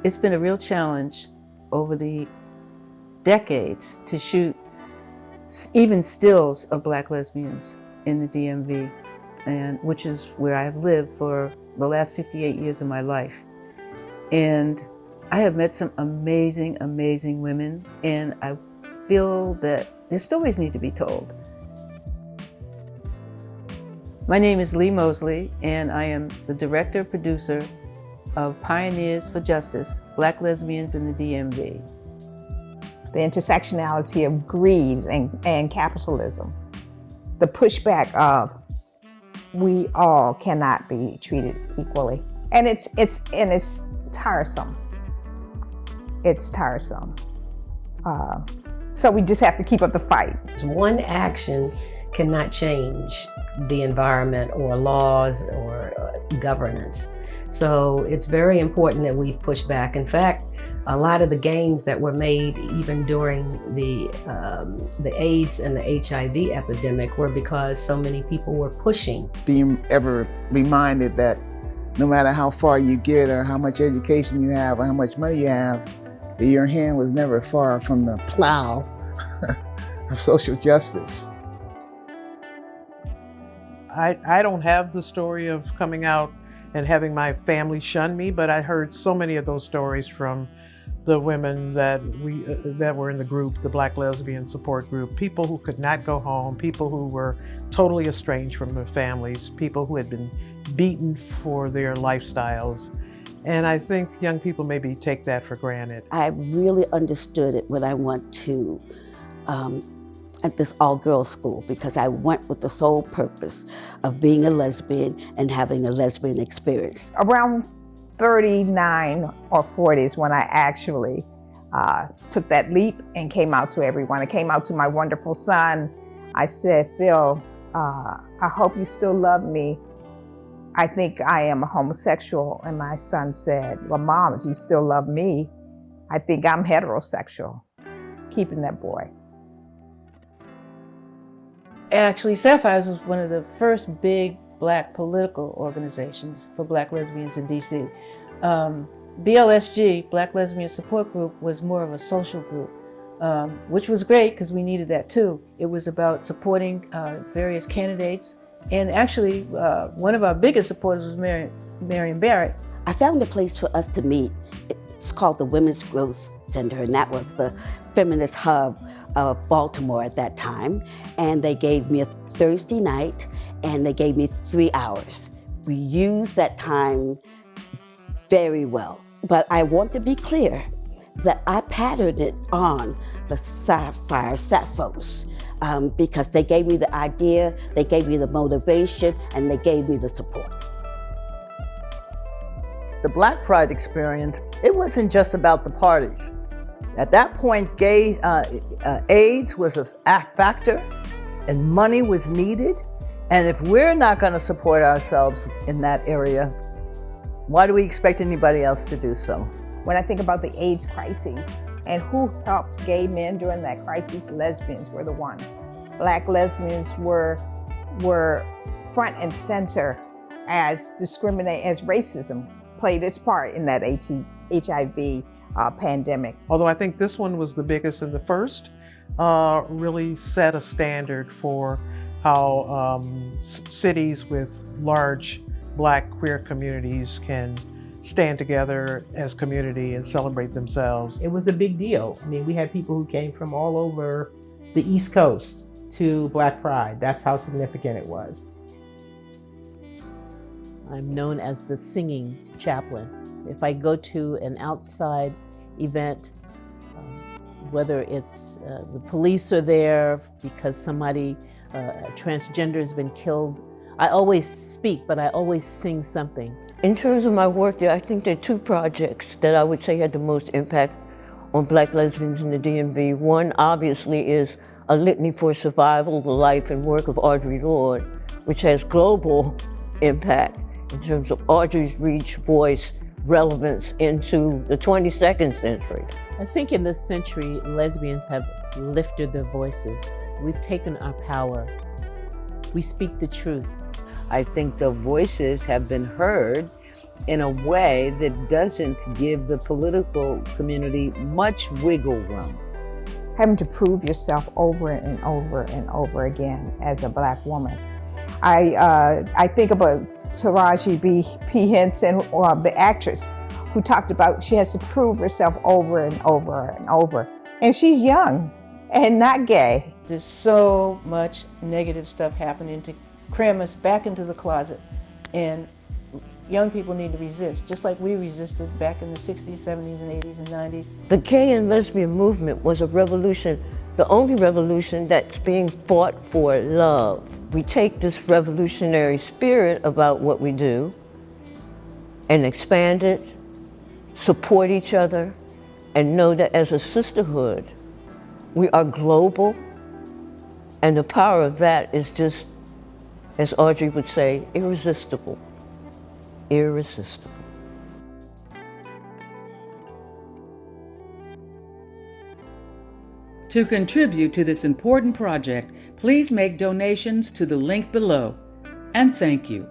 It's been a real challenge over the decades to shoot even stills of Black lesbians in the DMV, and which is where I have lived for the last 58 years of my life. And I have met some amazing, amazing women, and I feel that their stories need to be told. My name is Lee Mosley, and I am the director-producer of Pioneers for Justice, Black Lesbians in the DMV. The intersectionality of greed and capitalism. The pushback of we all cannot be treated equally. And it's tiresome. It's tiresome. So we just have to keep up the fight. One action cannot change the environment or laws or governance. So it's very important that we push back. In fact, a lot of the gains that were made even during the AIDS and the HIV epidemic were because so many people were pushing. Being ever reminded that no matter how far you get or how much education you have or how much money you have, that your hand was never far from the plow of social justice. I don't have the story of coming out and having my family shun me, but I heard so many of those stories from the women that were in the group, the Black Lesbian Support Group, people who could not go home, people who were totally estranged from their families, people who had been beaten for their lifestyles. And I think young people maybe take that for granted. I really understood it when I went to at this all-girls school, because I went with the sole purpose of being a lesbian and having a lesbian experience. Around 39 or 40s when I actually took that leap and came out to everyone. I came out to my wonderful son. I said, Phil, I hope you still love me. I think I am a homosexual. And my son said, well, Mom, if you still love me, I think I'm heterosexual, keeping that boy. Actually, Sapphires was one of the first big Black political organizations for Black lesbians in DC. BLSG, Black Lesbian Support Group, was more of a social group, which was great because we needed that too. It was about supporting various candidates, and actually one of our biggest supporters was Marion Barrett. I found a place for us to meet. It's called the Women's Growth Center, and that was the feminist hub of Baltimore at that time. And they gave me a Thursday night, and they gave me 3 hours. We used that time very well. But I want to be clear that I patterned it on the Sapphire Sapphos because they gave me the idea, they gave me the motivation, and they gave me the support. The Black Pride experience, it wasn't just about the parties. At that point, AIDS was a factor and money was needed. And if we're not going to support ourselves in that area, why do we expect anybody else to do so? When I think about the AIDS crisis and who helped gay men during that crisis, lesbians were the ones. Black lesbians were front and center as racism played its part in that HIV pandemic. Although I think this one was the biggest and the first, really set a standard for how cities with large Black queer communities can stand together as community and celebrate themselves. It was a big deal. I mean, we had people who came from all over the East Coast to Black Pride. That's how significant it was. I'm known as the singing chaplain. If I go to an outside event, whether it's the police are there because somebody transgender has been killed, I always speak, but I always sing something. In terms of my work there, I think there are two projects that I would say had the most impact on Black lesbians in the DMV. One obviously is A Litany for Survival, the life and work of Audre Lorde, which has global impact in terms of Audre's reach, voice, relevance into the 22nd century. I think in this century, lesbians have lifted their voices. We've taken our power. We speak the truth. I think the voices have been heard in a way that doesn't give the political community much wiggle room. Having to prove yourself over and over and over again as a Black woman. I think about Taraji P. Henson, the actress, who talked about she has to prove herself over and over and over. And she's young and not gay. There's so much negative stuff happening to cram us back into the closet. And young people need to resist, just like we resisted back in the 60s, 70s, and 80s, and 90s. The gay and lesbian movement was a revolution, the only revolution that's being fought for love. We take this revolutionary spirit about what we do and expand it, support each other, and know that as a sisterhood, we are global, and the power of that is just, as Audrey would say, irresistible. Irresistible. To contribute to this important project, please make donations to the link below. And thank you.